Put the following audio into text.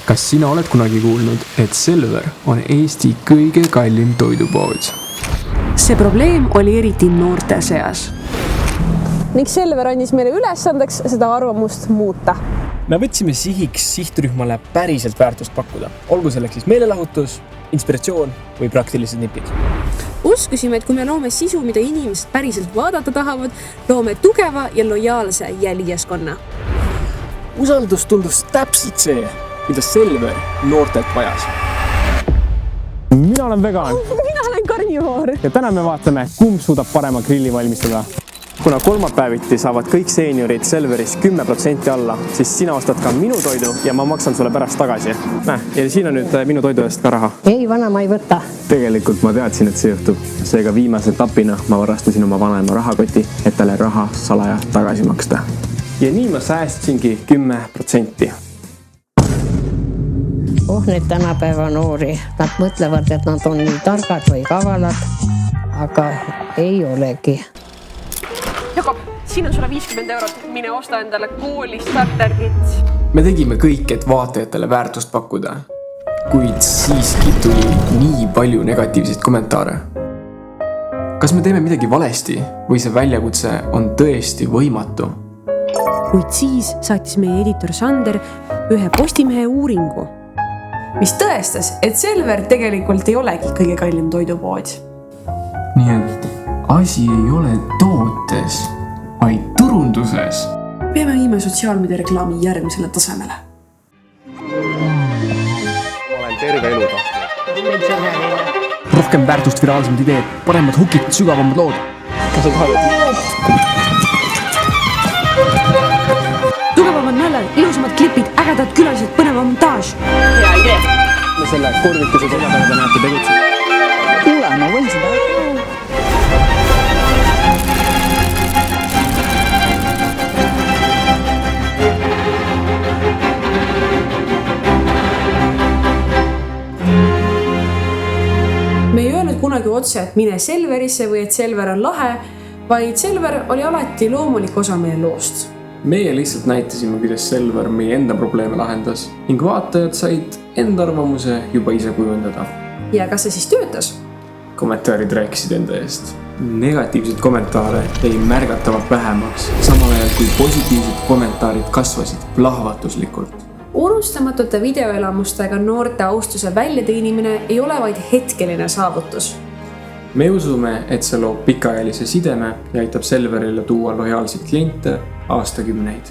Kas sina oled kunagi kuulnud, et Selver on Eesti kõige kallim toidupood? See probleem oli eriti noorte seas. Ning Selver andis meile ülesandeks seda arvamust muuta. Me võtsime sihiks sihtrühmale päriselt väärtust pakkuda. Olgu selleks siis meelelahutus, inspiratsioon või praktilised nipid. Uskusime, et kui me loome sisu, mida inimesed päriselt vaadata tahavad, loome tugeva ja lojaalse jälgijaskonna. Usaldus tundus täpselt see, mida Selver noortelt vajas. Mina olen vegan Mina olen karnivoor. ja täna me vaatame, kumb suudab parema grilli valmistada. Kuna kolmapäeviti saavad kõik seeniorid Selveris 10% alla, siis sina ostad ka minu toidu ja ma maksan sulle pärast tagasi. Ja siin on nüüd minu toidu eest ka raha. Ei, vana ma ei võta. Tegelikult ma teadsin, et see juhtub. Seega viimase etapina ma varastasin oma vanaema rahakoti, et talle raha salaja tagasi maksta. Ja nii ma säästsingi 10%. Need tänapäeva noori. Nad mõtlevad, et nad on nii targad või kavalad, aga ei olegi. Jakob, siin on sulle 50 €. Mine osta endale kooli starterkit. Me tegime kõik, et vaatajatele väärtust pakkuda. Kuid siiski tuli nii palju negatiivseid kommentaare. Kas me teeme midagi valesti või see väljakutse on tõesti võimatu? Kuid siis saatis meie editor Sander ühe Postimehe uuringu, mis tõestas, et Selver tegelikult ei olegi kõige kallim toidupood. Nii et asi ei ole tootes, vaid turunduses. Peame viima sotsiaalmeedia reklaami järgmisele tasemele. Olen terve elu tahtnud. Rohkem väärtust, viraalsemad ideed, paremad hukid, sügavamad lood. Tugevamad näljad, ilusamad klipid, ägedad külalised, põnevam montaaž. Hea idee. Me selle korvikuse seljapäeva näete tegutsi. Kuule, ma võin seda. Me ei öelnud kunagi otse, et mine Selverisse või et Selver on lahe, vaid Selver oli alati loomulik osa meie loost. Meie lihtsalt näitasime, kuidas Selver meie enda probleeme lahendas ning vaatajad said enda arvamuse juba ise kujundada. Ja kas see siis töötas? Kommentaarid rääkisid enda eest. Negatiivseid kommentaare jäi märgatavalt vähemaks, samal ajal kui positiivsed kommentaarid kasvasid plahvatuslikult. Unustamatute videoelamustega noorte austuse väljateenimine ei ole vaid hetkeline saavutus. Me usume, et see loob pikaajalise sideme ja aitab Selverile tuua lojaalseid kliente aastakümneid.